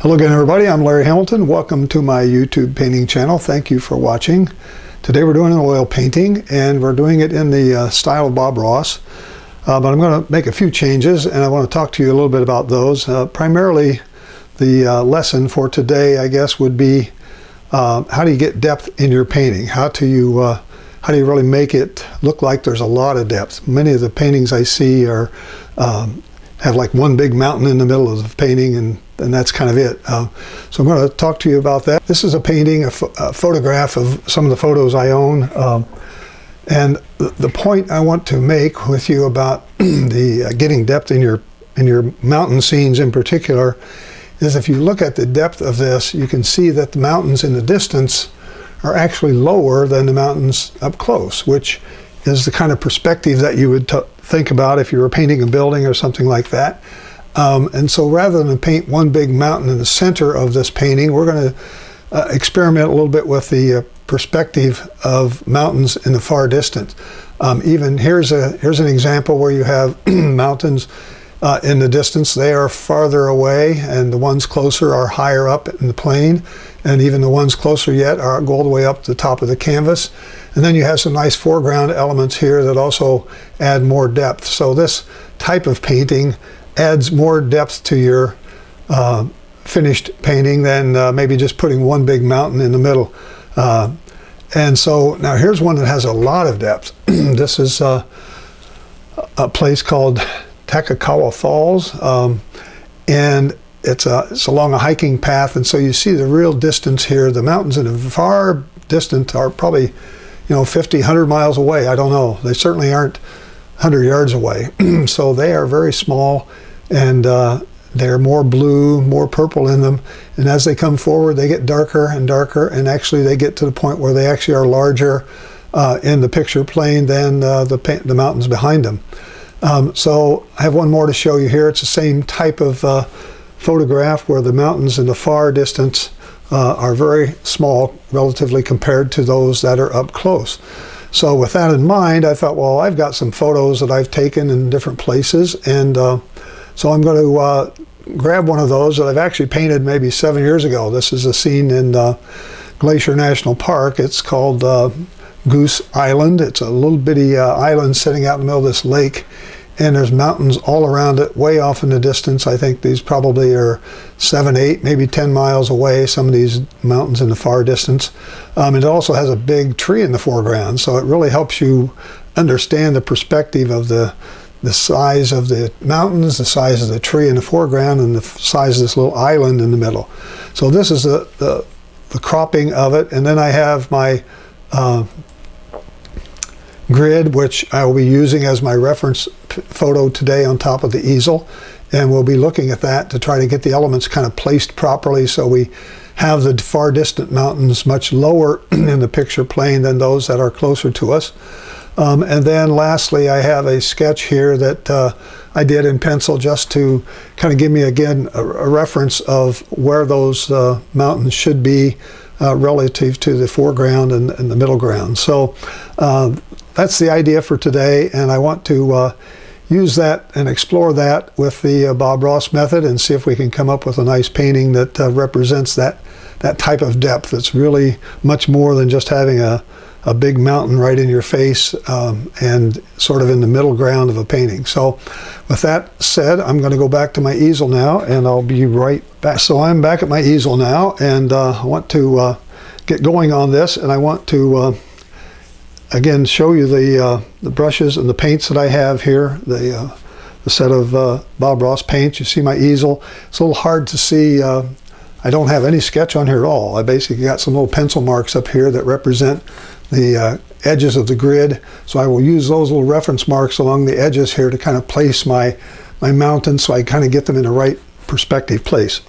Hello again, everybody. I'm Larry Hamilton. Welcome to my YouTube painting channel. Thank you for watching. Today we're doing an oil painting, and we're doing it in the style of Bob Ross. But I'm going to make a few changes, and I want to talk to you a little bit about those. Primarily, the lesson for today, I guess, would be how do you get depth in your painting? How do you really make it look like there's a lot of depth? Many of the paintings I see are have like one big mountain in the middle of the painting, and that's kind of it. So I'm going to talk to you about that. This is a painting, a photograph of some of the photos I own. And the point I want to make with you about the getting depth in your mountain scenes in particular is if you look at the depth of this, you can see that the mountains in the distance are actually lower than the mountains up close, which is the kind of perspective that you would think about if you were painting a building or something like that. And so rather than paint one big mountain in the center of this painting, we're going to experiment a little bit with the perspective of mountains in the far distance. Even here's an example where you have mountains in the distance. They are farther away, and the ones closer are higher up in the plain, and even the ones closer yet go all the way up the top of the canvas. And then you have some nice foreground elements here that also add more depth. So this type of painting adds more depth to your finished painting than maybe just putting one big mountain in the middle. And so now here's one that has a lot of depth. This is a place called Trekell Falls, and it's along a hiking path, and so you see the real distance here. The mountains in the far distance are probably 50, 100 miles away. I don't know. They certainly aren't 100 yards away. So they are very small, and they're more blue, more purple in them. And as they come forward, they get darker and darker, and actually they get to the point where they actually are larger in the picture plane than the mountains behind them. So I have one more to show you here. It's the same type of photograph where the mountains in the far distance are very small relatively compared to those that are up close. So with that in mind, I thought, well, I've got some photos that I've taken in different places, and so I'm going to grab one of those that I've actually painted maybe 7 years ago. This is a scene in Glacier National Park. It's called Goose Island. It's a little bitty island sitting out in the middle of this lake, and there's mountains all around it, way off in the distance. I think these probably are 7, 8, maybe 10 miles away, some of these mountains in the far distance. It also has a big tree in the foreground, so it really helps you understand the perspective of the size of the mountains, the size of the tree in the foreground, and the size of this little island in the middle. So this is the cropping of it, and then I have my grid, which I will be using as my reference photo today on top of the easel, and we'll be looking at that to try to get the elements kind of placed properly so we have the far distant mountains much lower in the picture plane than those that are closer to us. And then lastly, I have a sketch here that I did in pencil just to kind of give me again a reference of where those mountains should be relative to the foreground and the middle ground. So that's the idea for today, and I want to use that and explore that with the Bob Ross method and see if we can come up with a nice painting that represents that type of depth. It's really much more than just having a big mountain right in your face and sort of in the middle ground of a painting. So with that said, I'm going to go back to my easel now, and I'll be right back. So I'm back at my easel now, and I want to get going on this, and I want to again show you the brushes and the paints that I have here, the set of Bob Ross paints. You see my easel. It's a little hard to see. I don't have any sketch on here at all. I basically got some little pencil marks up here that represent the edges of the grid. So I will use those little reference marks along the edges here to kind of place my mountains so I kind of get them in the right perspective place.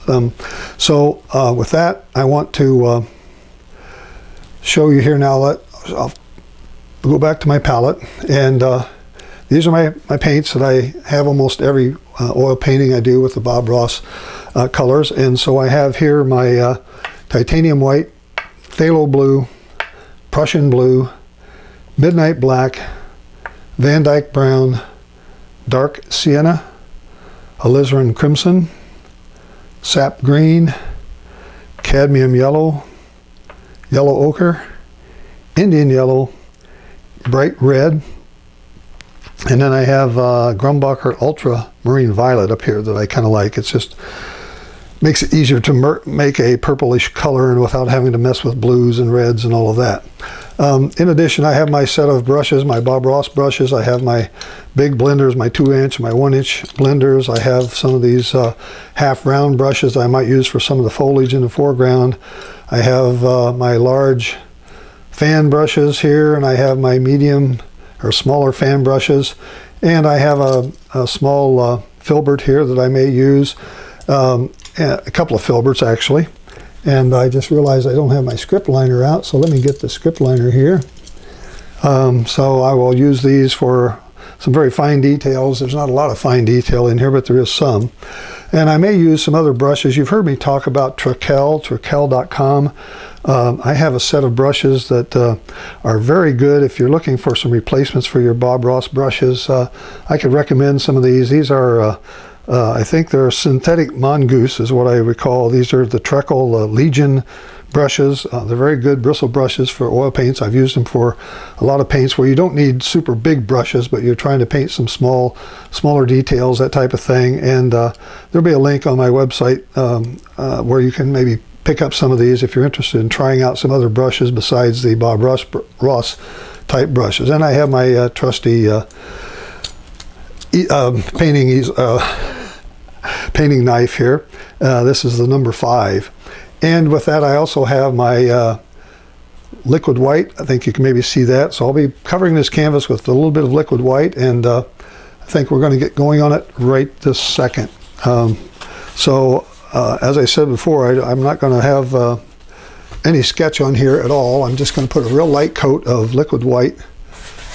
So with that, I want to show you here now. I'll go back to my palette, and these are my paints that I have almost every oil painting I do with the Bob Ross colors. And so I have here my titanium white, phthalo blue, Prussian blue, midnight black, Van Dyke brown, dark sienna, alizarin crimson, sap green, cadmium yellow, yellow ochre, Indian yellow, bright red, and then I have Grumbacher ultramarine violet up here that I kind of like. It's just makes it easier to make a purplish color and without having to mess with blues and reds and all of that. In addition, I have my set of brushes, my Bob Ross brushes. I have my big blenders, my 2-inch, my 1-inch blenders. I have some of these half round brushes that I might use for some of the foliage in the foreground. I have my large fan brushes here, and I have my medium or smaller fan brushes, and I have a small filbert here that I may use. A couple of filberts actually, and I just realized I don't have my script liner out, so let me get the script liner here. So I will use these for some very fine details. There's not a lot of fine detail in here, but there is some. And I may use some other brushes. You've heard me talk about Trekell, Trekell.com. I have a set of brushes that are very good if you're looking for some replacements for your Bob Ross brushes. I could recommend some of these. These are I think they're synthetic mongoose is what I recall. These are the Trekell Legion brushes. They're very good bristle brushes for oil paints. I've used them for a lot of paints where you don't need super big brushes, but you're trying to paint some smaller details, that type of thing. And there'll be a link on my website where you can maybe pick up some of these if you're interested in trying out some other brushes besides the Bob Ross type brushes. And I have my trusty painting knife here. This is the number 5, and with that I also have my liquid white. I think you can maybe see that, so I'll be covering this canvas with a little bit of liquid white, and I think we're going to get going on it right this second. As I said before, I'm not going to have any sketch on here at all. I'm just going to put a real light coat of liquid white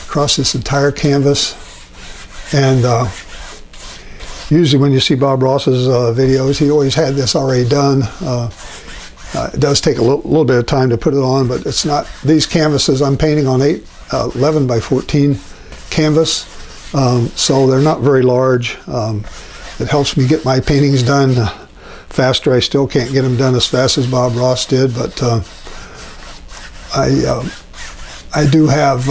across this entire canvas. And usually when you see Bob Ross's videos, he always had this already done. It does take a little bit of time to put it on, but it's not, these canvases I'm painting on 11 by 14 canvas, so they're not very large. It helps me get my paintings done faster. I still can't get them done as fast as Bob Ross did, but I do have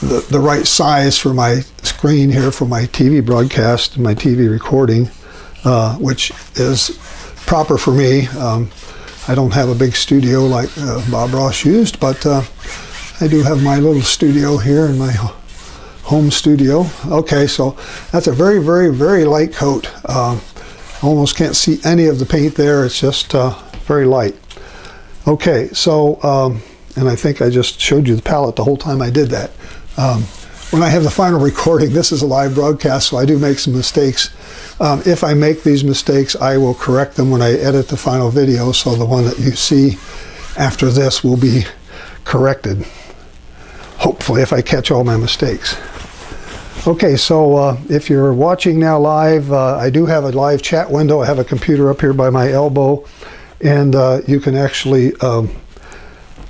the right size for my screen here for my TV broadcast, my TV recording, which is proper for me. I don't have a big studio like Bob Ross used, but I do have my little studio here in my home studio. Okay, so that's a very, very, very light coat. Almost can't see any of the paint there. It's just very light. Okay, so, and I think I just showed you the palette the whole time I did that. When I have the final recording, this is a live broadcast, so I do make some mistakes. If I make these mistakes, I will correct them when I edit the final video, so the one that you see after this will be corrected. Hopefully, if I catch all my mistakes. Okay, so if you're watching now live, I do have a live chat window. I have a computer up here by my elbow, and you can actually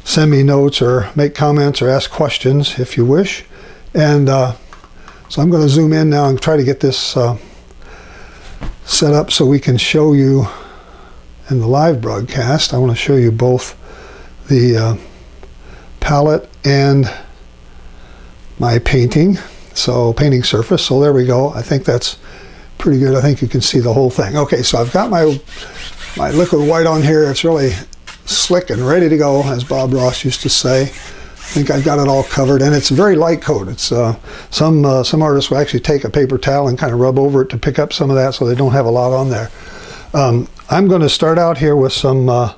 send me notes or make comments or ask questions if you wish. And so I'm going to zoom in now and try to get this set up so we can show you in the live broadcast. I want to show you both the palette and my painting. So painting surface. So there we go. I think that's pretty good. I think you can see the whole thing. Okay, so I've got my liquid white on here. It's really slick and ready to go, as Bob Ross used to say. I think I've got it all covered, and it's a very light coat. It's some artists will actually take a paper towel and kind of rub over it to pick up some of that, so they don't have a lot on there. I'm going to start out here with some a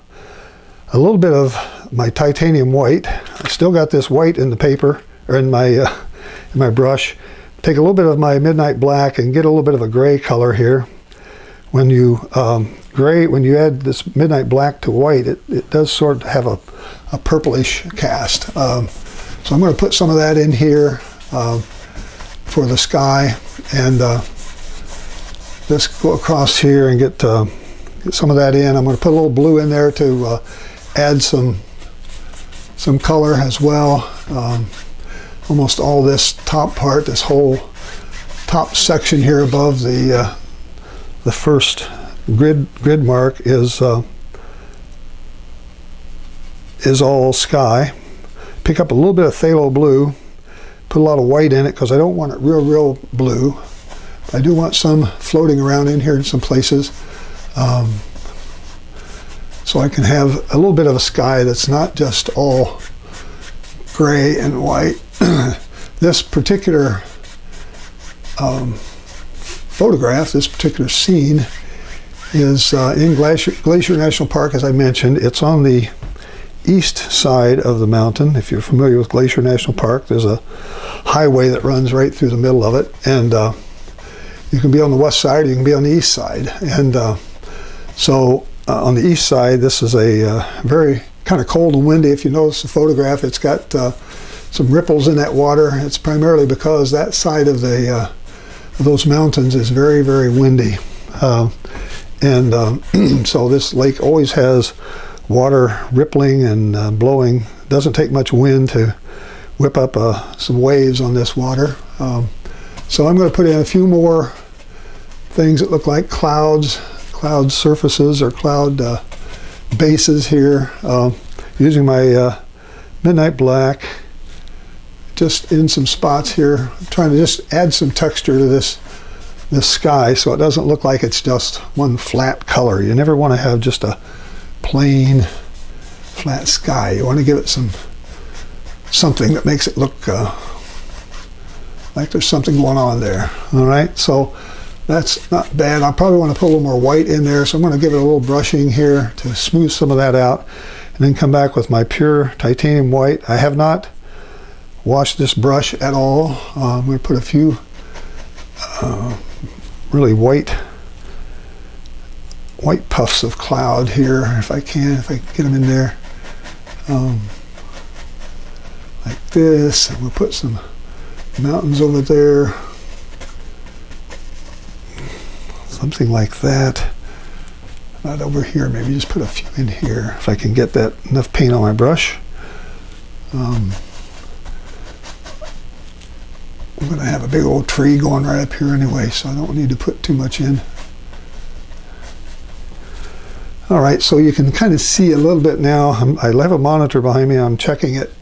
little bit of my titanium white. I still got this white in the paper or in my brush. Take a little bit of my midnight black and get a little bit of a gray color here. When you when you add this midnight black to white, it does sort of have a purplish cast. So I'm going to put some of that in here for the sky, and just go across here and get some of that in. I'm going to put a little blue in there to add some color as well. Almost all this top part, this whole top section here above the first grid mark is all sky. Pick up a little bit of phthalo blue, put a lot of white in it because I don't want it real blue. I do want some floating around in here in some places, so I can have a little bit of a sky that's not just all gray and white. This particular photograph, this particular scene, is in Glacier National Park, as I mentioned. It's on the east side of the mountain. If you're familiar with Glacier National Park, there's a highway that runs right through the middle of it, and you can be on the west side or you can be on the east side. And so on the east side, this is a very kind of cold and windy. If you notice the photograph, it's got some ripples in that water. It's primarily because that side of the those mountains is very windy, and so this lake always has water rippling and blowing. Doesn't take much wind to whip up some waves on this water. So I'm going to put in a few more things that look like cloud surfaces or cloud bases here, using my midnight black just in some spots here. I'm trying to just add some texture to this sky so it doesn't look like it's just one flat color. You never want to have just a plain flat sky. You want to give it something that makes it look like there's something going on there. All right, so that's not bad. I probably want to put a little more white in there, so I'm going to give it a little brushing here to smooth some of that out, and then come back with my pure titanium white. I have not washed this brush at all. I'm going to put a few really white puffs of cloud here, if I can get them in there, like this. And we'll put some mountains over there, something like that. Not over here, maybe just put a few in here if I can get that enough paint on my brush. I'm going to have a big old tree going right up here anyway, so I don't need to put too much in. All right, so you can kind of see a little bit now. I have a monitor behind me. I'm checking it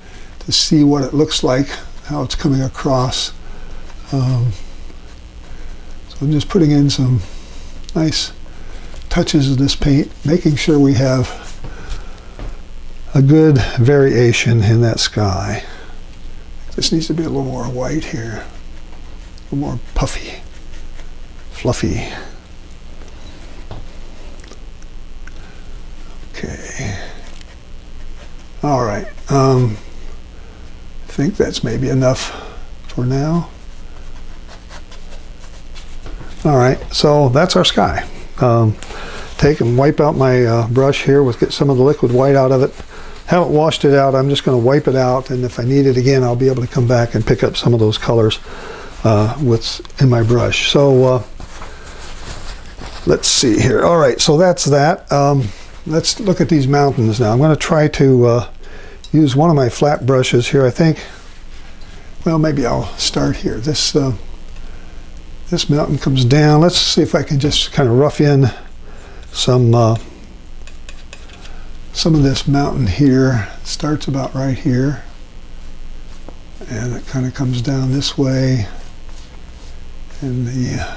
to see what it looks like, how it's coming across. So I'm just putting in some nice touches of this paint, making sure we have a good variation in that sky. This needs to be a little more white here, a little more puffy, fluffy. Okay. All right. I think that's maybe enough for now. All right. So that's our sky. Take and wipe out my brush here. Get some of the liquid white out of it. Haven't washed it out. I'm just going to wipe it out, and if I need it again, I'll be able to come back and pick up some of those colors in my brush. So let's see here. All right, so that's that. Let's look at these mountains now. I'm going to try to use one of my flat brushes here. I think, well, maybe I'll start here. This mountain comes down. Let's see if I can just kind of rough in some of this mountain here. It starts about right here, and it kind of comes down this way, and the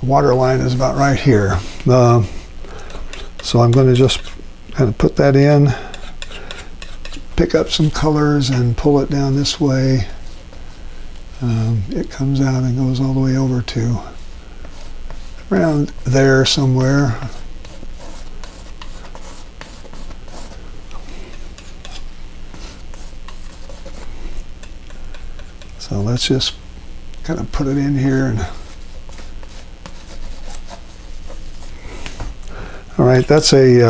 water line is about right here. So I'm going to just kind of put that in, pick up some colors and pull it down this way. It comes out and goes all the way over to around there somewhere. So let's just kind of put it in here. And all right, that's a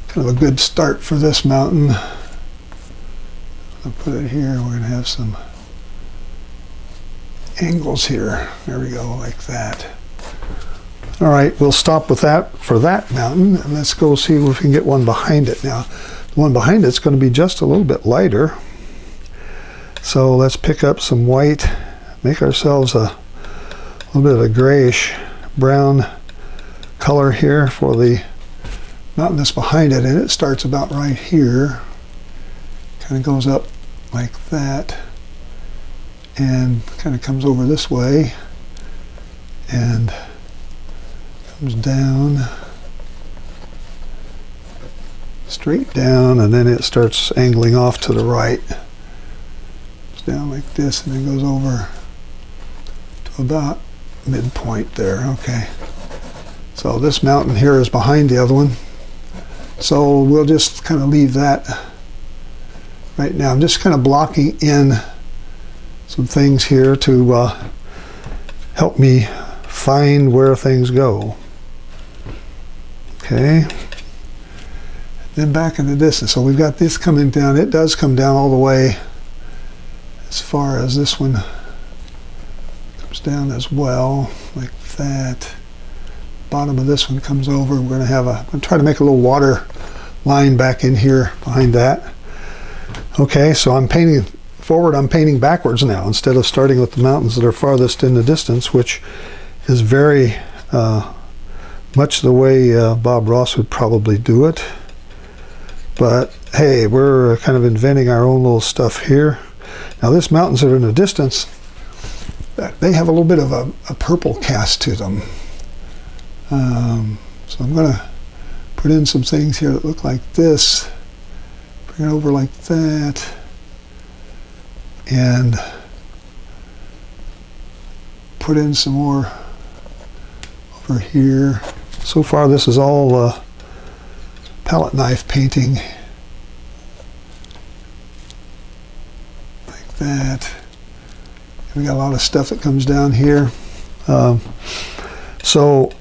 kind of a good start for this mountain. I'll put it here. We're going to have some angles here. There we go, like that. All right, we'll stop with that for that mountain, and let's go see if we can get one behind it. Now, the one behind it's going to be just a little bit lighter. So let's pick up some white, make ourselves a little bit of a grayish brown color here for the mountain that's behind it, and it starts about right here. Kind of goes up like that and kind of comes over this way and comes down, straight down, and then it starts angling off to the right. It's down like this and then goes over to about midpoint there. Okay, so this mountain here is behind the other one, so we'll just kind of leave that right now. I'm just kind of blocking in some things here to help me find where things go. Okay, then back in the distance, so we've got this coming down. It does come down all the way as far as this one comes down as well, like that. Bottom of this one comes over. We're going to have I'm going to try to make a little water line back in here behind that. Okay, so I'm painting forward, I'm painting backwards now instead of starting with the mountains that are farthest in the distance, which is very much the way Bob Ross would probably do it. But hey, we're kind of inventing our own little stuff here. Now these mountains that are in the distance, they have a little bit of a purple cast to them. So I'm going to put in some things here that look like this. Bring it over like that. And put in some more over here. So far this is all palette knife painting. Like that. We got a lot of stuff that comes down here. So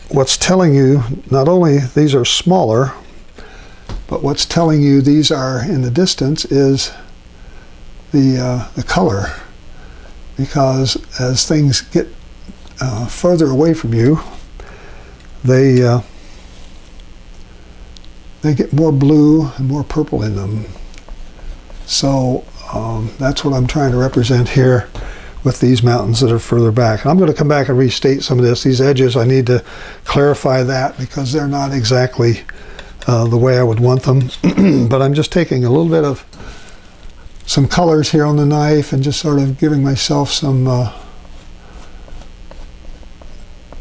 what's telling you, not only these are smaller, but what's telling you these are in the distance is the color, because as things get further away from you, they get more blue and more purple in them. So that's what I'm trying to represent here with these mountains that are further back. And I'm going to come back and restate some of this. These edges, I need to clarify that because they're not exactly the way I would want them. But I'm just taking a little bit of some colors here on the knife and just sort of giving myself some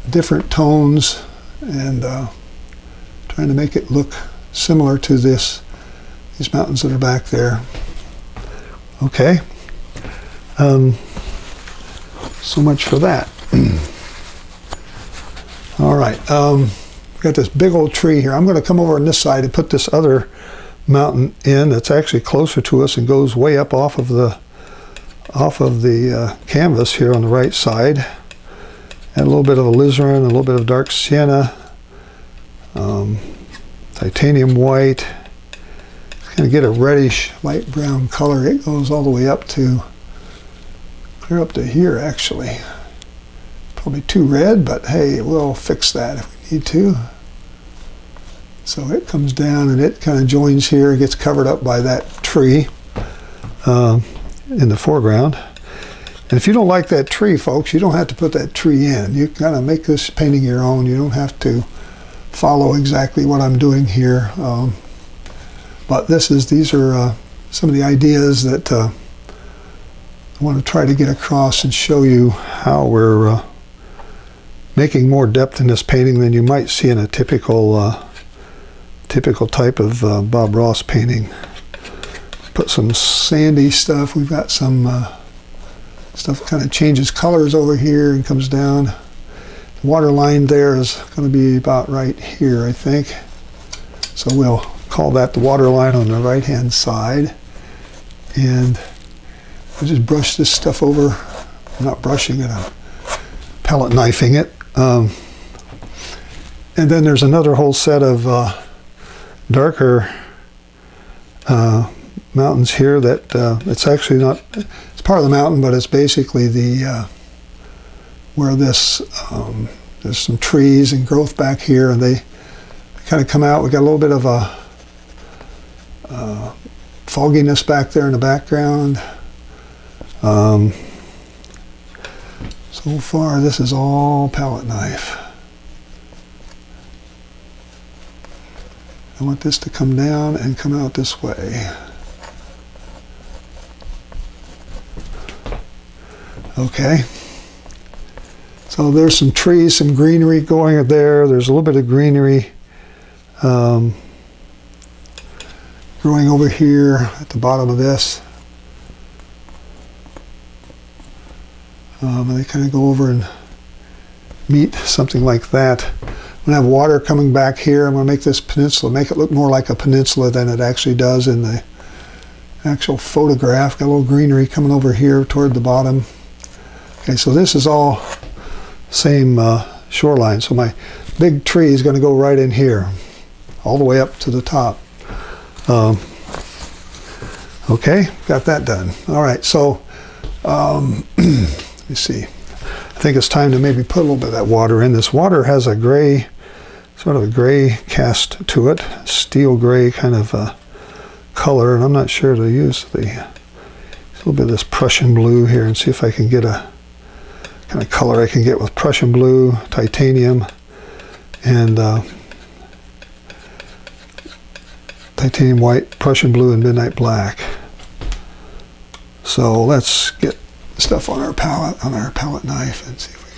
different tones and trying to make it look similar to these mountains that are back there. Okay. So much for that. All right. We've got this big old tree here. I'm going to come over on this side and put this other mountain in that's actually closer to us and goes way up off of the canvas here on the right side. Add a little bit of alizarin, a little bit of dark sienna, titanium white. Kind of get a reddish light brown color. It goes all the way up to clear up to here actually. Probably too red, but hey, we'll fix that if we need to. So it comes down and it kind of joins here, gets covered up by that tree in the foreground. And if you don't like that tree, folks, you don't have to put that tree in. You kind of make this painting your own. You don't have to follow exactly what I'm doing here. But these are some of the ideas that I want to try to get across and show you how we're making more depth in this painting than you might see in a typical type of Bob Ross painting. Put some sandy stuff. We've got some stuff that kind of changes colors over here and comes down. The water line there is going to be about right here, I think. So we'll call that the water line on the right hand side. And I'll just brush this stuff over. I'm not brushing it, I'm palette knifing it. And then there's another whole set of darker mountains here that it's actually not, it's part of the mountain, but it's basically the where this there's some trees and growth back here, and they kind of come out. We got a little bit of a fogginess back there in the background. So far this is all palette knife. I want this to come down and come out this way. Okay. So there's some trees, some greenery going there. There's a little bit of greenery growing over here at the bottom of this. And they kind of go over and meet something like that. I'm going to have water coming back here. I'm going to make this peninsula, make it look more like a peninsula than it actually does in the actual photograph. Got a little greenery coming over here toward the bottom. Okay, so this is all same shoreline. So my big tree is going to go right in here, all the way up to the top. Okay, got that done. All right, so let me see. I think it's time to maybe put a little bit of that water in. This water has a gray, sort of a gray cast to it, steel gray kind of color, and I'm not sure to use a little bit of this Prussian blue here and see if I can get a kind of color I can get with Prussian blue, titanium, and titanium white, Prussian blue, and midnight black. So let's get stuff on our palette knife and see if we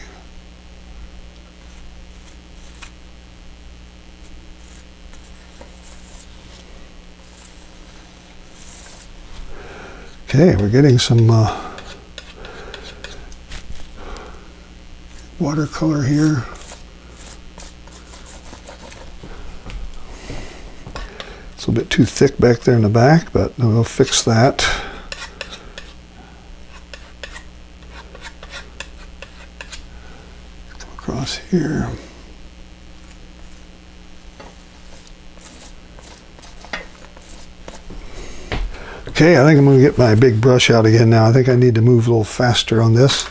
can. Okay, we're getting some watercolor here. It's a bit too thick back there in the back, but we'll fix that. Come across here. Okay, I think I'm going to get my big brush out again now. I think I need to move a little faster on this.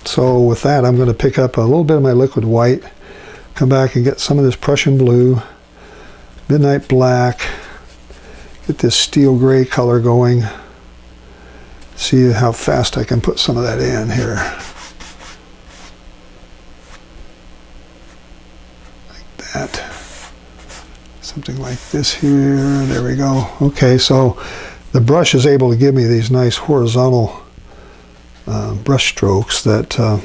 So with that, I'm going to pick up a little bit of my liquid white, come back and get some of this Prussian blue, midnight black, get this steel gray color going. See how fast I can put some of that in here. Like that. Something like this here. There we go. Okay, so the brush is able to give me these nice horizontal brush strokes that I'm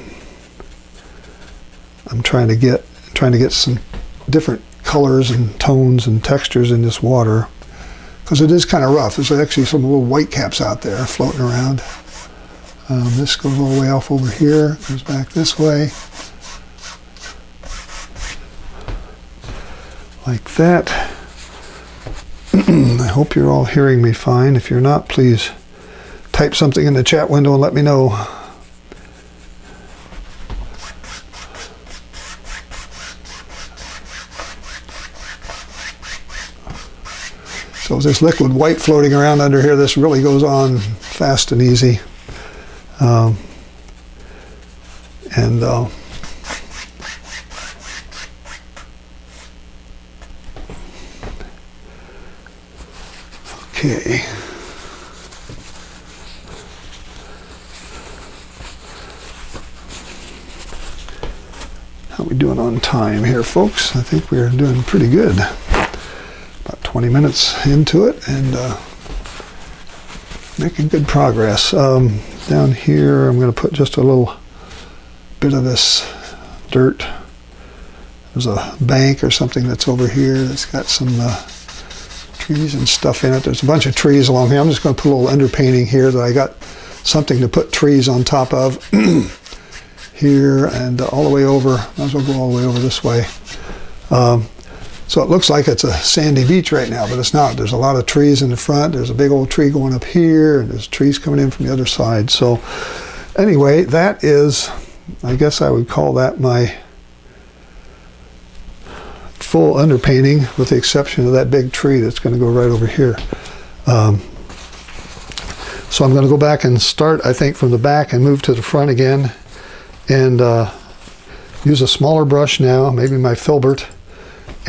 trying to get some different colors and tones and textures in this water, because it is kind of rough. There's actually some little white caps out there floating around. This goes all the way off over here, goes back this way, like that. I hope you're all hearing me fine. If you're not, please type something in the chat window and let me know. So with this liquid white floating around under here, this really goes on fast and easy. Okay. How are we doing on time here, folks? I think we're doing pretty good. About 20 minutes into it and making good progress. Down here, I'm going to put just a little bit of this dirt. There's a bank or something that's over here that's got some trees and stuff in it. There's a bunch of trees along here. I'm just going to put a little underpainting here that I got something to put trees on top of here and all the way over. Might as well go all the way over this way. So it looks like it's a sandy beach right now, but it's not. There's a lot of trees in the front. There's a big old tree going up here, and there's trees coming in from the other side. So anyway, that is, I guess I would call that my full underpainting, with the exception of that big tree that's going to go right over here. So I'm going to go back and start, I think, from the back and move to the front again, and use a smaller brush now, maybe my filbert,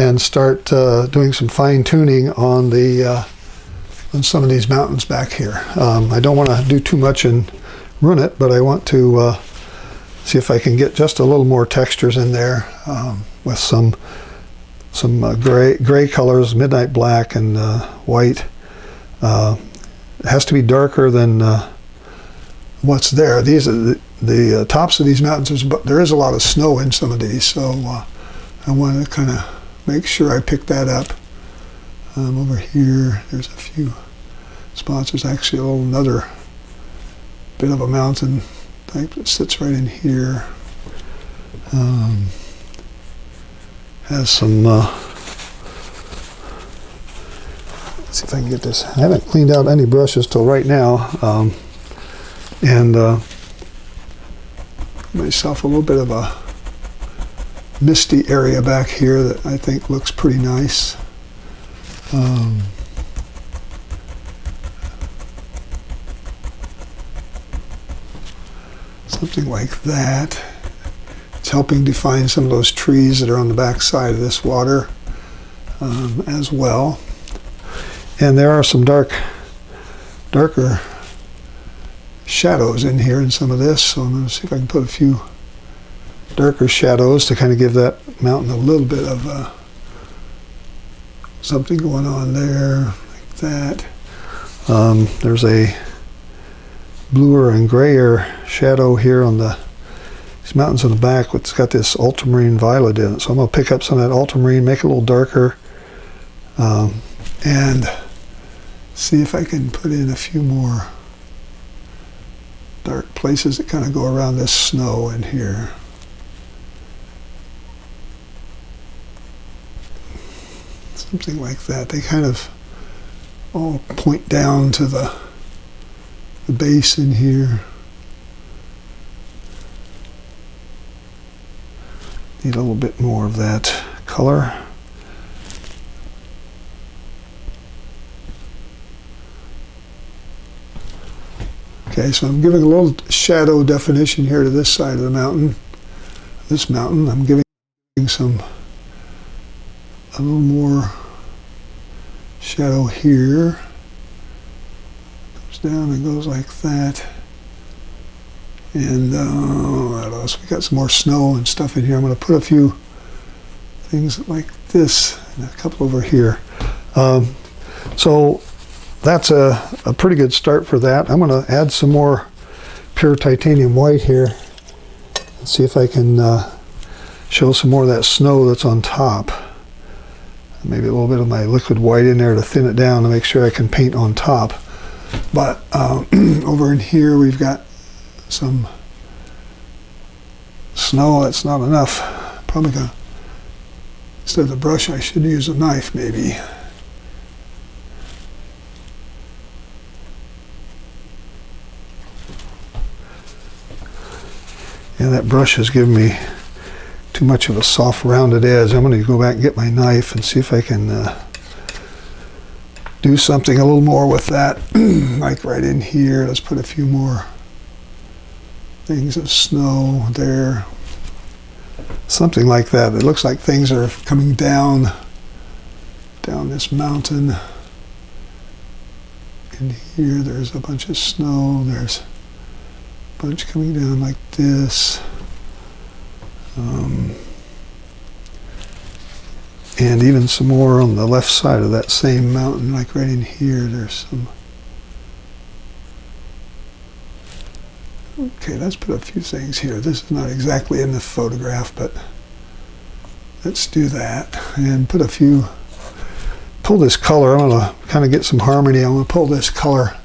and start doing some fine tuning on on some of these mountains back here. I don't want to do too much and ruin it, but I want to see if I can get just a little more textures in there with some some gray colors, midnight black and white. It has to be darker than what's there. These are the tops of these mountains. There is a lot of snow in some of these, so I want to kind of make sure I pick that up. Over here, there's a few spots. There's actually another bit of a mountain type that sits right in here. Has some, let's see if I can get this. I haven't cleaned out any brushes till right now. And myself a little bit of a misty area back here that I think looks pretty nice. Something like that. It's helping define some of those trees that are on the back side of this water as well. And there are some darker shadows in here in some of this, so I'm going to see if I can put a few darker shadows to kind of give that mountain a little bit of something going on there, like that. There's a bluer and grayer shadow here on these mountains in the back. It's got this ultramarine violet in it, so I'm going to pick up some of that ultramarine, make it a little darker, and see if I can put in a few more dark places that kind of go around this snow in here. Something like that. They kind of all point down to the base in here. Need a little bit more of that color. Okay, so I'm giving a little shadow definition here to this side of the mountain. This mountain, I'm giving a little more shadow here. Goes down and goes like that. And what else? We got some more snow and stuff in here. I'm going to put a few things like this and a couple over here. So that's a pretty good start for that. I'm going to add some more pure titanium white here and see if I can show some more of that snow that's on top. Maybe a little bit of my liquid white in there to thin it down to make sure I can paint on top. But over in here we've got some snow. That's not enough. Probably gonna, instead of the brush, I should use a knife maybe. And that brush has given me too much of a soft rounded edge. I'm going to go back and get my knife and see if I can do something a little more with that. Like right in here, let's put a few more things of snow there. Something like that. It looks like things are coming down this mountain. In here there's a bunch of snow. There's a bunch coming down like this. And even some more on the left side of that same mountain, like right in here, there's some. Okay, let's put a few things here. This is not exactly in the photograph, but let's do that. And put a few, pull this color. I'm going to kind of get some harmony. I'm going to pull this color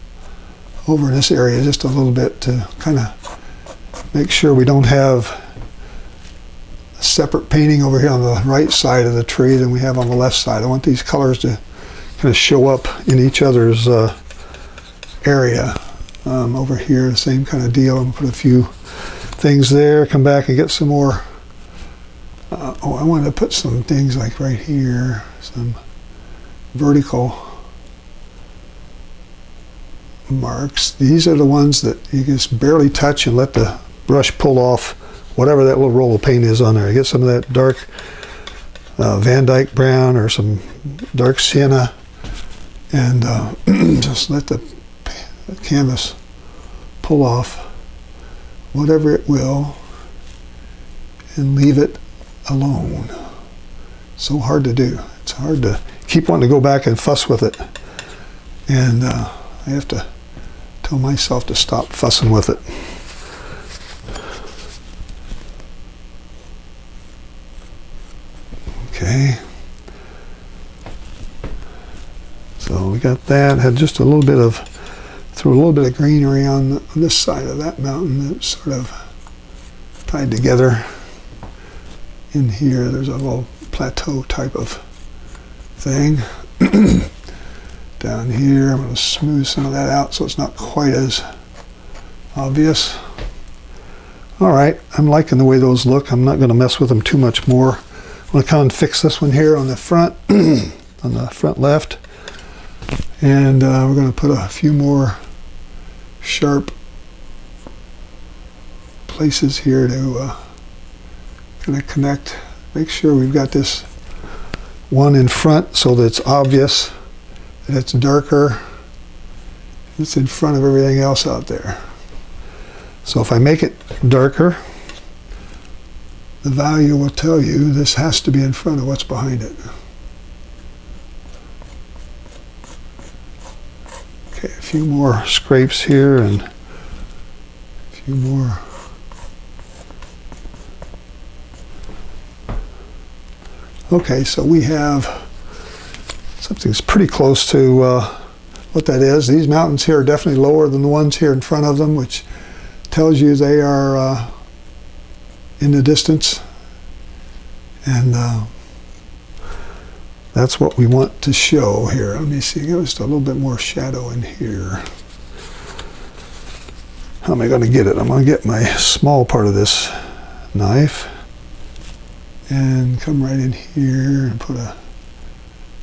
over in this area just a little bit to kind of make sure we don't have separate painting over here on the right side of the tree than we have on the left side. I want these colors to kind of show up in each other's area. Over here, the same kind of deal. I'm going to put a few things there, come back and get some more. Oh, I wanted to put some things like right here, some vertical marks. These are the ones that you just barely touch and let the brush pull off whatever that little roll of paint is on there. You get some of that dark Van Dyke brown or some dark sienna, and just let the canvas pull off whatever it will and leave it alone. So hard to do. It's hard to keep wanting to go back and fuss with it. And I have to tell myself to stop fussing with it. Okay. So we got that. Had just a little bit of, threw a little bit of greenery on this side of that mountain that's sort of tied together. In here, there's a little plateau type of thing. Down here, I'm going to smooth some of that out so it's not quite as obvious. All right, I'm liking the way those look. I'm not going to mess with them too much more. I'm going to come and fix this one here on the front, on the front left. And we're going to put a few more sharp places here to kind of connect. Make sure we've got this one in front so that it's obvious that it's darker. It's in front of everything else out there. So if I make it darker, the value will tell you this has to be in front of what's behind it. Okay, a few more scrapes here and a few more. Okay, so we have something that's pretty close to what that is. These mountains here are definitely lower than the ones here in front of them, which tells you they are in the distance. And that's what we want to show here. Let me see, just a little bit more shadow in here. How am I going to get it? I'm going to get my small part of this knife and come right in here and put a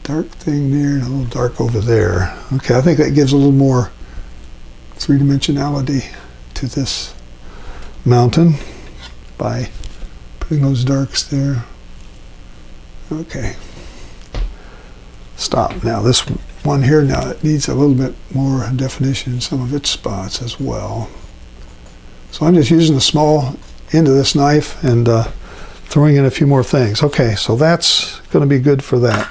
dark thing there and a little dark over there. Okay, I think that gives a little more three-dimensionality to this mountain by putting those darks there. Okay. Stop. Now this one here, now it needs a little bit more definition in some of its spots as well. So I'm just using the small end of this knife and throwing in a few more things. Okay, so that's going to be good for that.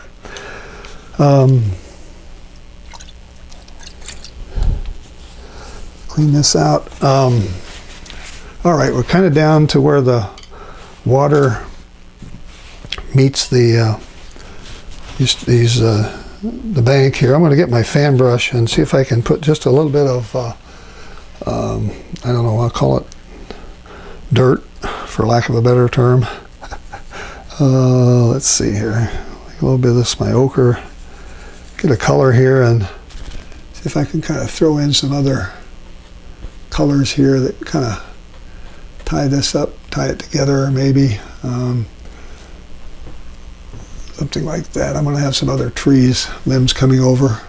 Clean this out. All right, we're kind of down to where the water meets the the bank here. I'm going to get my fan brush and see if I can put just a little bit of I don't know, I'll call it dirt, for lack of a better term. Let's see here. A little bit of this, my ochre. Get a color here and see if I can kind of throw in some other colors here that kind of tie this up, tie it together maybe. Something like that. I'm going to have some other trees, limbs coming over.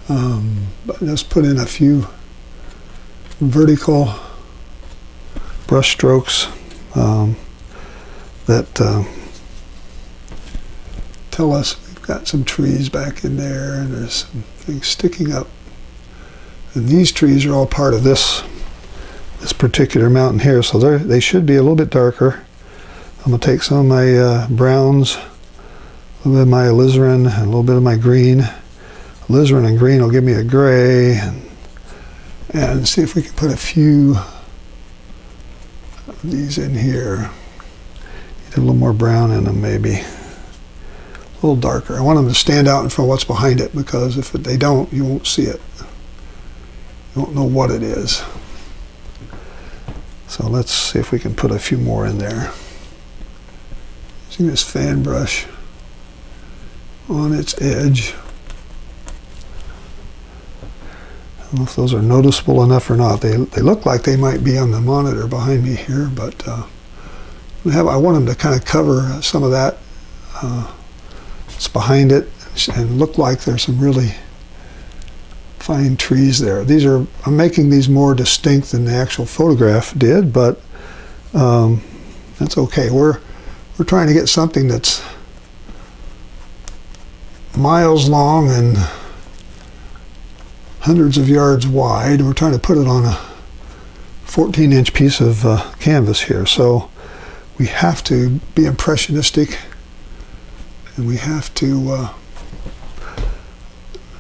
But just put in a few vertical brush strokes that tell us we've got some trees back in there and there's some things sticking up. And these trees are all part of this particular mountain here, so they should be a little bit darker. I'm going to take some of my browns, a little bit of my alizarin, and a little bit of my green. Alizarin and green will give me a gray, and see if we can put a few of these in here. Need a little more brown in them maybe. A little darker. I want them to stand out in front of what's behind it, because if they don't, you won't see it. You won't know what it is. So let's see if we can put a few more in there. Using this fan brush on its edge. I don't know if those are noticeable enough or not. They look like they might be on the monitor behind me here, but I want them to kind of cover some of that that's behind it and look like there's some really fine trees there. I'm making these more distinct than the actual photograph did, but that's okay. We're trying to get something that's miles long and hundreds of yards wide. We're trying to put it on a 14-inch piece of canvas here, so we have to be impressionistic And we have to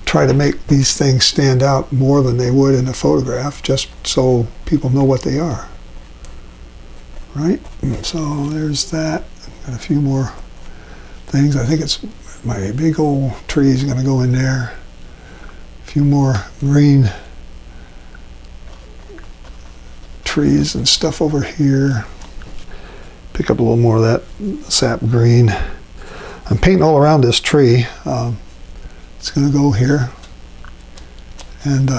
try to make these things stand out more than they would in a photograph, just so people know what they are. Right? So there's that. Got a few more things. I think it's my big old tree is going to go in there. A few more green trees and stuff over here. Pick up a little more of that sap green. I'm painting all around this tree. It's going to go here, and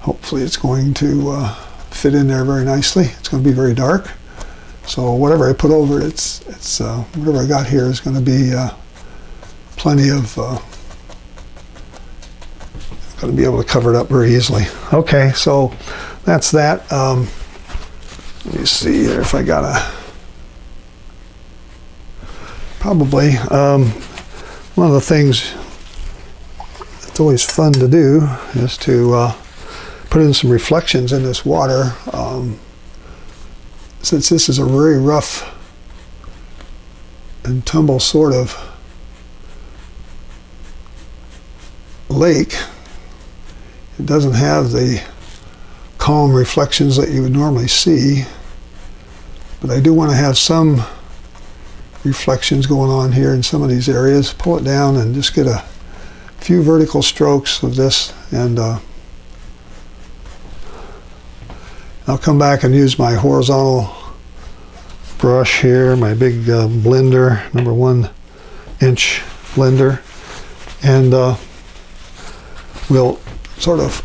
hopefully it's going to fit in there very nicely. It's going to be very dark, so whatever I put over it, it's whatever I got here is going to be plenty of going to be able to cover it up very easily. Okay, so that's that. Let me see here if I got a probably one of the things that's always fun to do is to put in some reflections in this water. Since this is a very rough and tumble sort of lake, it doesn't have the calm reflections that you would normally see, but I do want to have some reflections going on here in some of these areas. Pull it down and just get a few vertical strokes of this, and I'll come back and use my horizontal brush here, my big blender, number 1 inch blender, and we'll sort of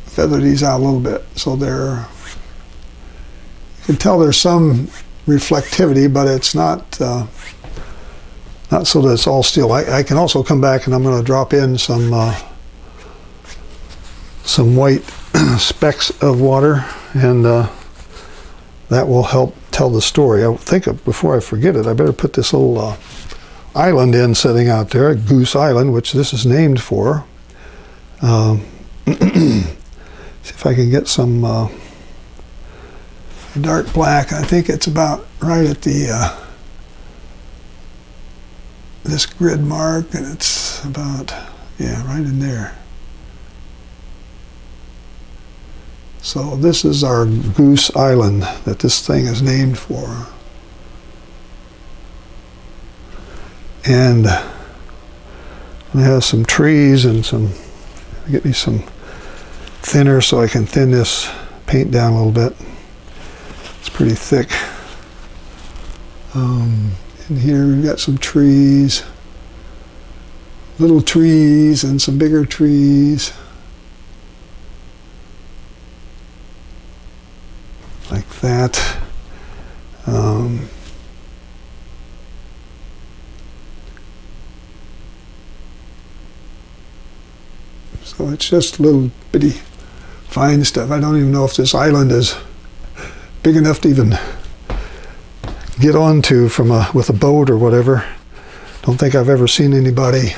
feather these out a little bit so they're, you can tell there's some reflectivity, but it's not not so that it's all still. I can also come back and I'm going to drop in some white specks of water, and that will help tell the story. I think before I forget it, I better put this little island in sitting out there, Goose Island, which this is named for. See if I can get some dark black. I think it's about right at the this grid mark, and it's about, yeah, right in there. So this is our Goose Island that this thing is named for. And I have some trees and some, get me some thinner so I can thin this paint down a little bit. It's pretty thick. In here we've got some trees, little trees and some bigger trees. Like that. So it's just little bitty fine stuff. I don't even know if this island is big enough to even get onto from with a boat or whatever. Don't think I've ever seen anybody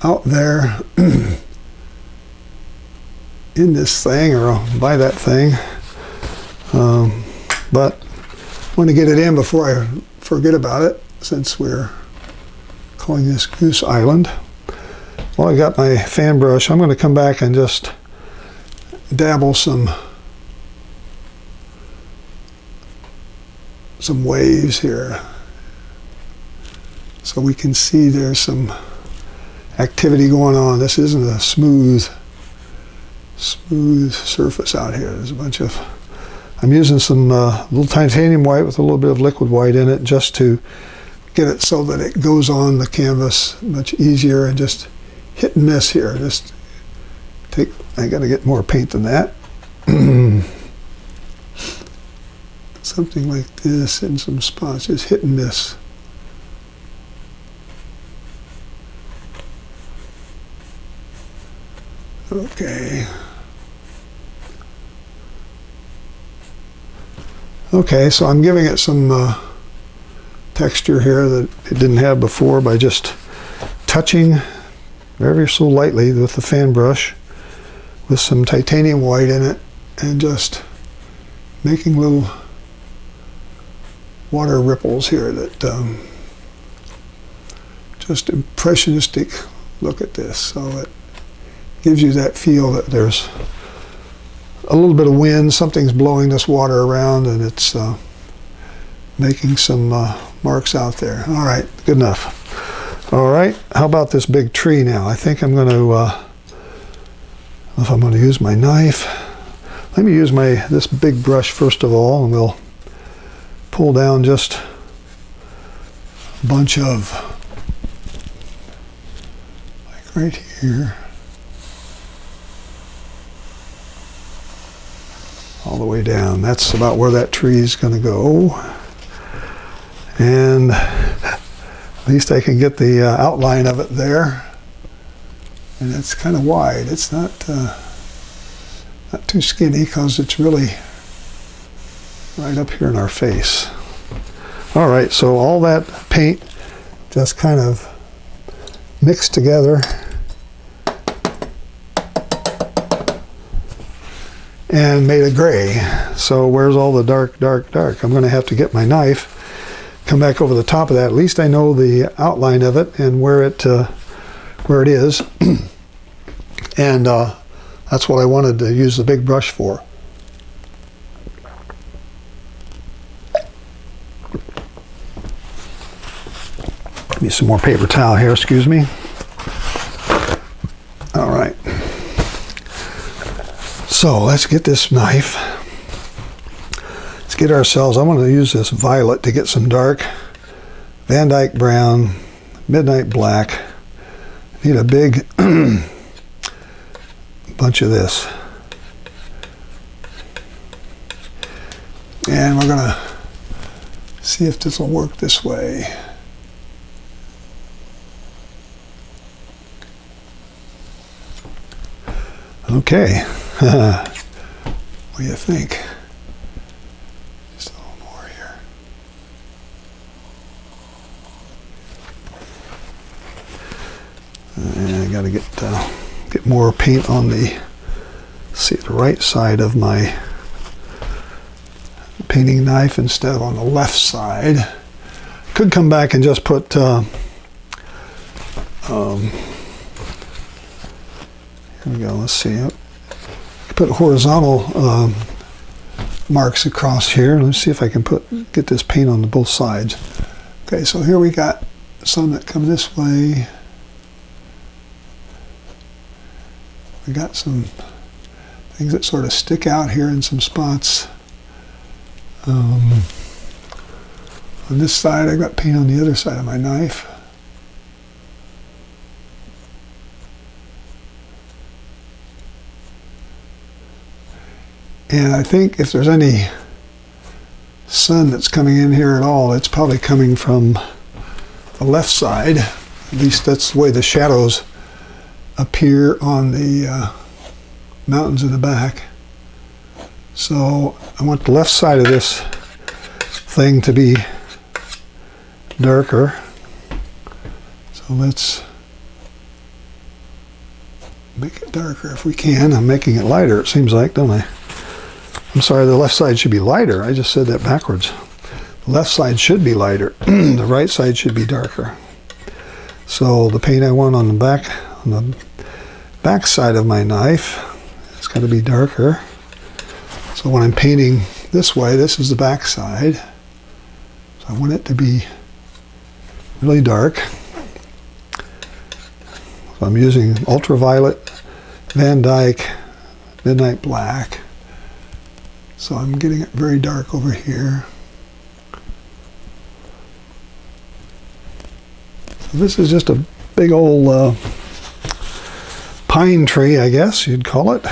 out there in this thing or by that thing. But I want to get it in before I forget about it, since we're calling this Goose Island. Well, I got my fan brush. I'm going to come back and just dabble some waves here, so we can see there's some activity going on. This isn't a smooth surface out here. There's a bunch of, I'm using some little titanium white with a little bit of liquid white in it, just to get it so that it goes on the canvas much easier, and just hit and miss here. Just take, I got to get more paint than that. Something like this in some spots, just hit and miss. Okay. Okay, so I'm giving it some texture here that it didn't have before by just touching very so lightly with the fan brush with some titanium white in it, and just making little water ripples here that just impressionistic look at this. So it gives you that feel that there's a little bit of wind, something's blowing this water around, and it's making some marks out there. All right, good enough. All right, how about this big tree now? I think I'm going to, if I'm going to use my knife, let me use this big brush first of all, and we'll pull down just a bunch of, like right here, all the way down. That's about where that tree is going to go. And at least I can get the outline of it there. And it's kind of wide. It's not too skinny because it's really right up here in our face. All right, so all that paint just kind of mixed together and made a gray. So where's all the dark, dark, dark? I'm going to have to get my knife, come back over the top of that. At least I know the outline of it and where it is. And that's what I wanted to use the big brush for. Give me some more paper towel here, excuse me. All right. So let's get this knife. Let's get ourselves, I want to use this violet to get some dark. Van Dyke brown, midnight black. Need a big bunch of this. And we're going to see if this will work this way. Okay. What do you think? Just a little more here. And I got to get more paint on the right side of my painting knife instead of on the left side. Could come back and just put here we go. Let's see. Put horizontal marks across here. Let's see if I can get this paint on both sides. Okay, so here we got some that come this way. We got some things that sort of stick out here in some spots. On this side, I got paint on the other side of my knife. And I think if there's any sun that's coming in here at all, it's probably coming from the left side. At least that's the way the shadows appear on the mountains in the back. So I want the left side of this thing to be darker. So let's make it darker if we can. I'm making it lighter, it seems like, don't I? I'm sorry, the left side should be lighter. I just said that backwards. The left side should be lighter. The right side should be darker. So the paint I want on the back side of my knife, it's got to be darker. So when I'm painting this way, this is the back side. So I want it to be really dark. So I'm using ultraviolet, Van Dyke, midnight black. So I'm getting it very dark over here. So this is just a big old pine tree, I guess you'd call it.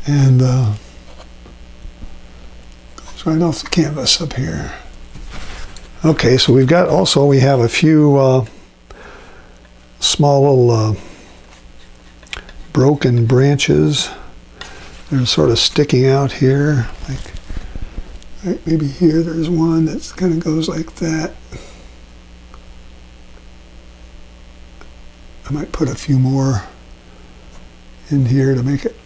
And goes right off the canvas up here. Okay, so we have a few small little broken branches. They're sort of sticking out here, like right, maybe here there's one that kind of goes like that. I might put a few more in here to make it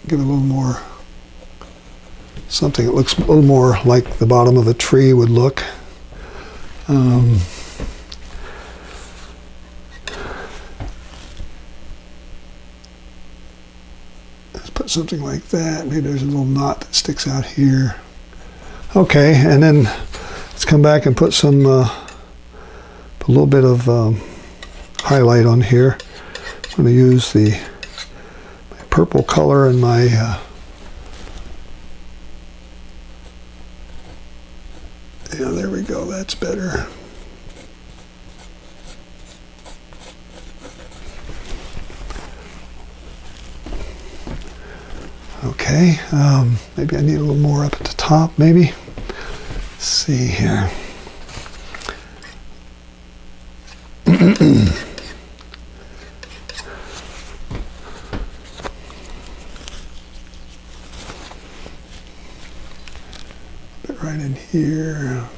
give it a little more something that looks a little more like the bottom of a tree would look. Let's put something like that. Maybe there's a little knot that sticks out here. Okay, and then let's come back and put some, put a little bit of highlight on here. I'm going to use my purple color and my yeah, there we go, that's better. Okay, maybe I need a little more up at the top, maybe. Let's see here. Put it right in here.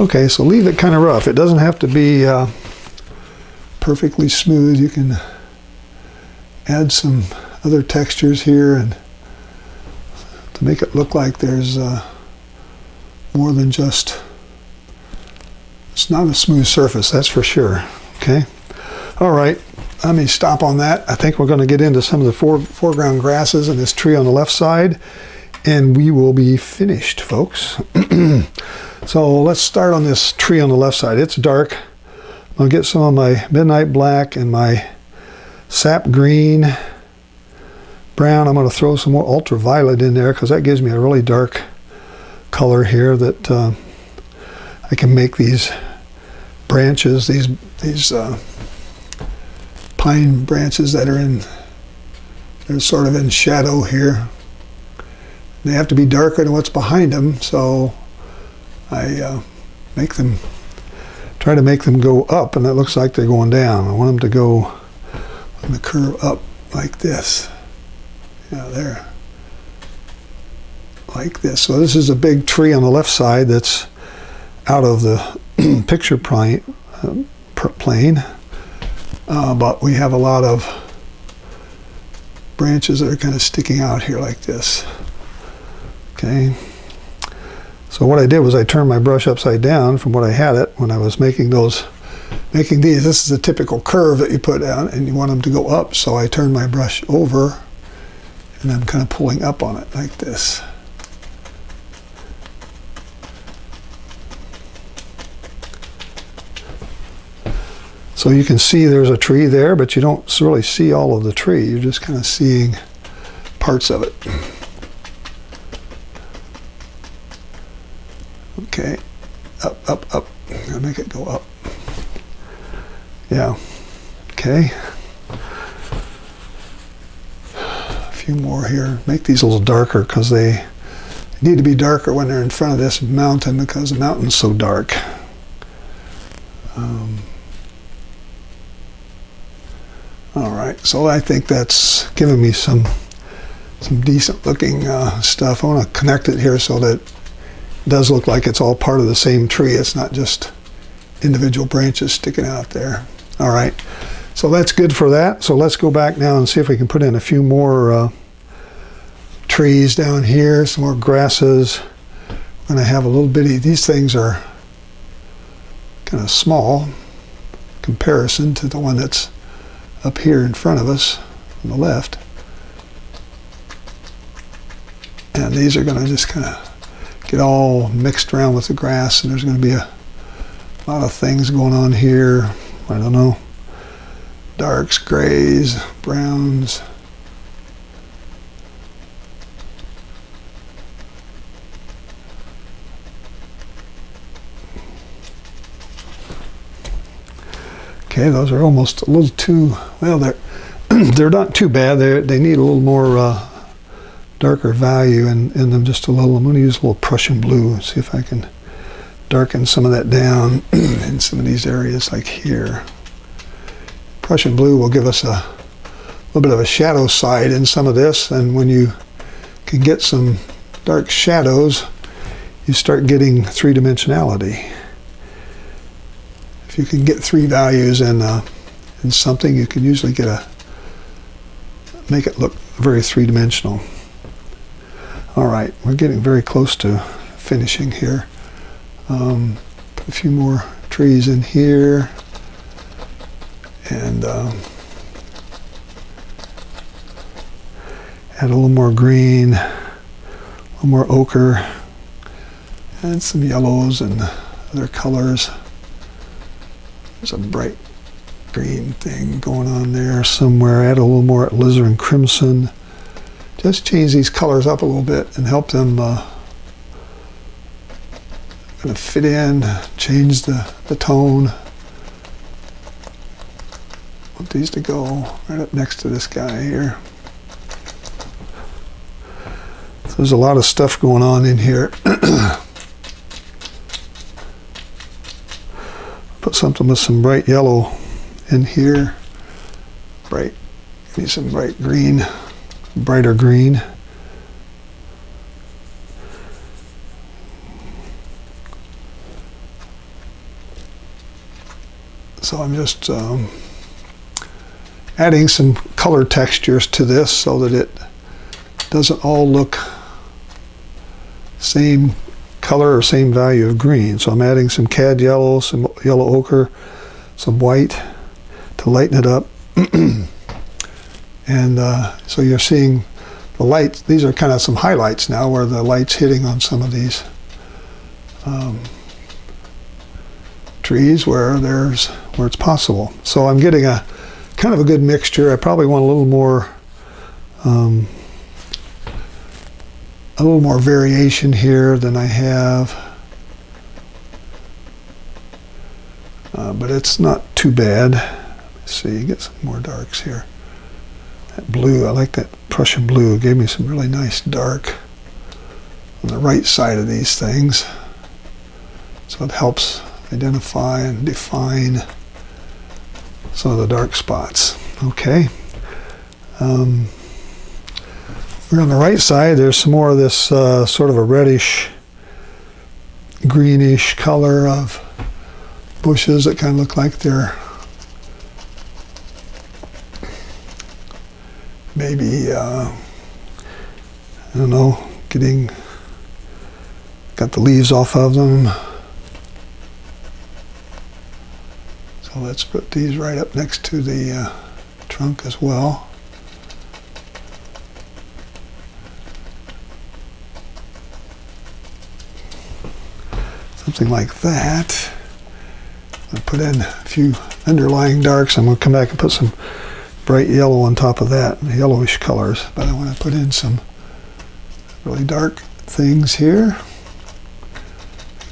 Okay, so leave it kind of rough. It doesn't have to be perfectly smooth. You can add some other textures here and to make it look like there's more than just, it's not a smooth surface, that's for sure. Okay, all right, let me stop on that. I think we're going to get into some of the foreground grasses and this tree on the left side, and we will be finished, folks. So let's start on this tree on the left side. It's dark. I'm going to get some of my midnight black and my sap green, brown. I'm going to throw some more ultraviolet in there because that gives me a really dark color here that I can make these branches, these pine branches that are they're sort of in shadow here. They have to be darker than what's behind them, so I try to make them go up, and it looks like they're going down. I want them to go on the curve up like this. Yeah, there. Like this. So this is a big tree on the left side that's out of the picture plane, but we have a lot of branches that are kind of sticking out here like this. Okay. So what I did was I turned my brush upside down from what I had it when I was making these. This is a typical curve that you put down and you want them to go up. So I turned my brush over and I'm kind of pulling up on it like this. So you can see there's a tree there, but you don't really see all of the tree. You're just kind of seeing parts of it. Okay, up, up, up. I'll make it go up. Yeah, okay. A few more here. Make these a little darker because they need to be darker when they're in front of this mountain because the mountain's so dark. All right, so I think that's giving me some decent looking stuff. I want to connect it here so that does look like it's all part of the same tree. It's not just individual branches sticking out there. All right, so that's good for that. So let's go back now and see if we can put in a few more trees down here, some more grasses. I'm going to have a little bitty, these things are kind of small in comparison to the one that's up here in front of us on the left. And these are going to just kind of get all mixed around with the grass, and there's going to be a lot of things going on here. I don't know, darks, grays, browns. Okay, those are almost a little too, well, they're not too bad. They need a little more darker value in them, just a little. I'm going to use a little Prussian blue and see if I can darken some of that down in some of these areas like here. Prussian blue will give us a little bit of a shadow side in some of this, and when you can get some dark shadows, you start getting three-dimensionality. if you can get 3 values in something, you can usually make it look very three-dimensional. All right, we're getting very close to finishing here. Put a few more trees in here, and add a little more green, a little more ochre, and some yellows and other colors. There's a bright green thing going on there somewhere. Add a little more alizarin crimson. Just change these colors up a little bit and help them kind of fit in, change the tone. Want these to go right up next to this guy here. So there's a lot of stuff going on in here. Put something with some bright yellow in here. Need some bright green, brighter green. So I'm just adding some color textures to this so that it doesn't all look same color or same value of green. So I'm adding some cad yellow, some yellow ochre, some white to lighten it up. And so you're seeing the lights. These are kind of some highlights now where the light's hitting on some of these trees where it's possible. So I'm getting a kind of a good mixture. I probably want a little more variation here than I have, but it's not too bad. Let's see, get some more darks here. That blue, I like that Prussian blue. It gave me some really nice dark on the right side of these things, so it helps identify and define some of the dark spots. Okay. We're on the right side. There's some more of this sort of a reddish, greenish color of bushes that kind of look like they're maybe, I don't know, got the leaves off of them. So let's put these right up next to the trunk as well. Something like that. I'll put in a few underlying darks. I'm going to come back and put some bright yellow on top of that, yellowish colors. But I want to put in some really dark things here.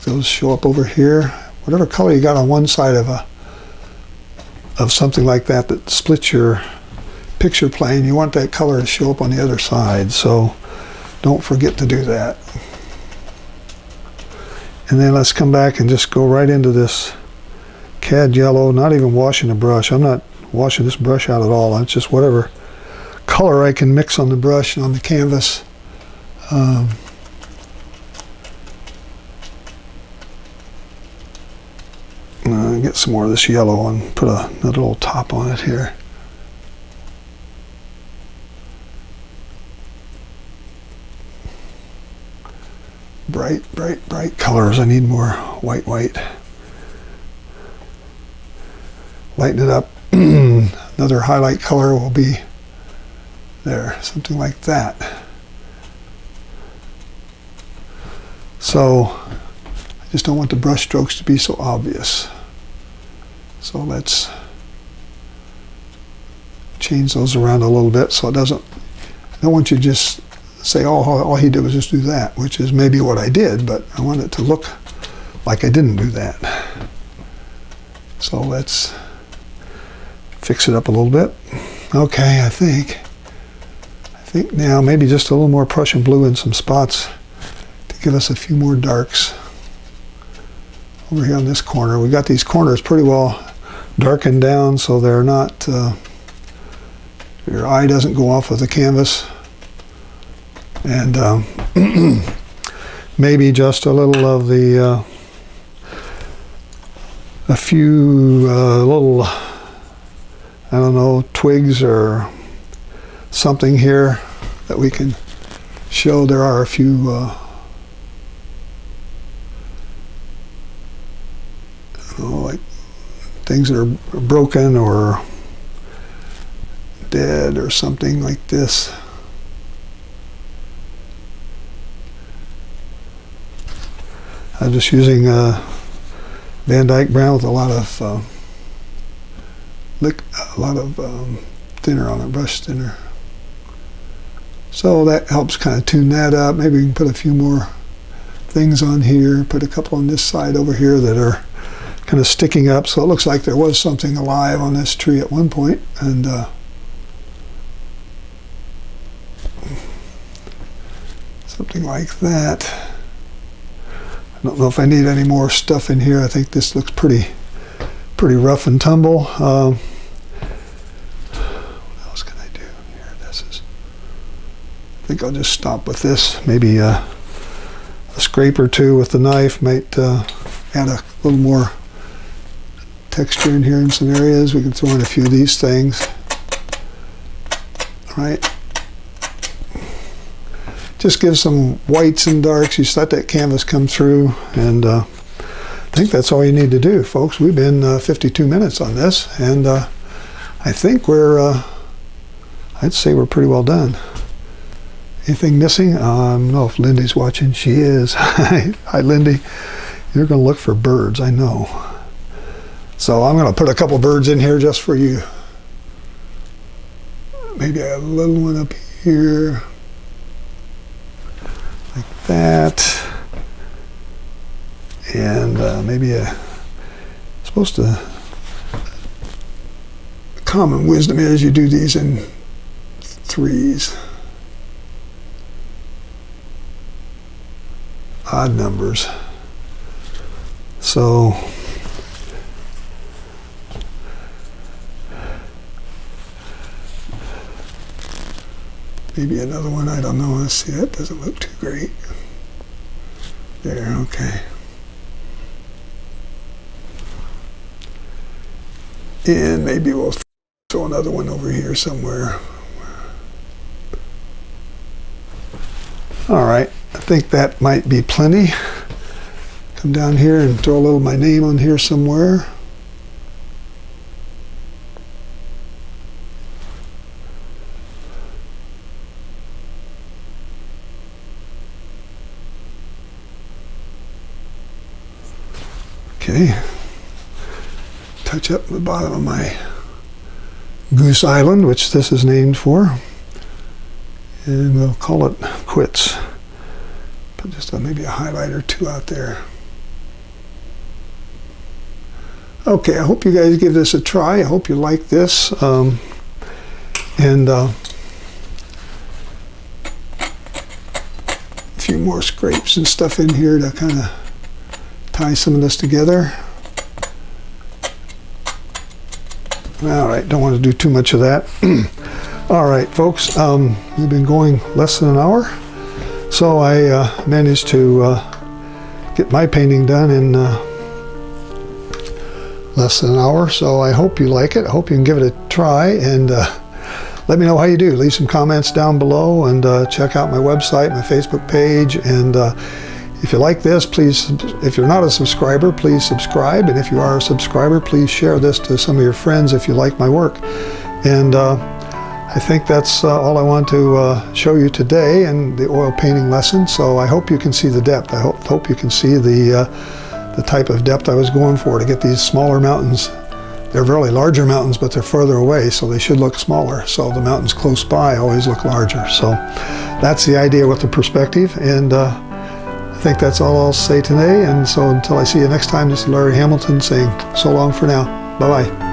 Those show up over here. Whatever color you got on one side of something like that that splits your picture plane, you want that color to show up on the other side. So don't forget to do that. And then let's come back and just go right into this cad yellow, not even washing the brush. I'm not washing this brush out at all. It's just whatever color I can mix on the brush and on the canvas. Get some more of this yellow and put another little top on it here. Bright, bright, bright colors. I need more white. Lighten it up. Another highlight color will be there, something like that. So I just don't want the brush strokes to be so obvious. So let's change those around a little bit so it doesn't, I don't want you to just say, oh, all he did was just do that, which is maybe what I did, but I want it to look like I didn't do that. So let's fix it up a little bit. Okay, I think now maybe just a little more Prussian blue in some spots to give us a few more darks. Over here on this corner, we got these corners pretty well darkened down so they're not, your eye doesn't go off of the canvas. And maybe just a little of the a few little, I don't know, twigs or something here that we can show. There are a few like things that are broken or dead or something like this. I'm just using Van Dyke brown with a lot of thinner on it, brush thinner. So that helps kind of tune that up. Maybe we can put a few more things on here, put a couple on this side over here that are kind of sticking up, so it looks like there was something alive on this tree at one point, and something like that. I don't know if I need any more stuff in here. I think this looks pretty rough and tumble. What else can I do here? I think I'll just stop with this. Maybe a scrape or two with the knife might add a little more texture in here in some areas. We can throw in a few of these things. All right. Just give some whites and darks. You just let that canvas come through, and I think that's all you need to do, folks. We've been 52 minutes on this, and I think we're, I'd say we're pretty well done. Anything missing? I don't know if Lindy's watching. She is. Hi, Lindy. You're going to look for birds, I know. So I'm going to put a couple birds in here just for you. Maybe a little one up here. Like that. And maybe supposed to, common wisdom is you do these in threes. Odd numbers. So maybe another one, I don't know. Let's see, that doesn't look too great. There, okay. And maybe we'll throw another one over here somewhere. All right, I think that might be plenty. Come down here and throw a little of my name on here somewhere. Okay, touch up the bottom of my Goose Island, which this is named for, and we'll call it quits. Put just maybe a highlight or two out there. Okay, I hope you guys give this a try. I hope you like this, and a few more scrapes and stuff in here to kind of tie some of this together. All right, don't want to do too much of that. All right, folks, we've been going less than an hour, so I managed to get my painting done in less than an hour, so I hope you like it. I hope you can give it a try, and let me know how you do. Leave some comments down below, and check out my website, my Facebook page, and if you like this, please, if you're not a subscriber, please subscribe. And if you are a subscriber, please share this to some of your friends if you like my work. And I think that's all I want to show you today in the oil painting lesson. So I hope you can see the depth. I hope you can see the type of depth I was going for to get these smaller mountains. They're really larger mountains, but they're further away, so they should look smaller. So the mountains close by always look larger. So that's the idea with the perspective. And I think that's all I'll say today, and so until I see you next time, this is Larry Hamilton saying so long for now. Bye-bye.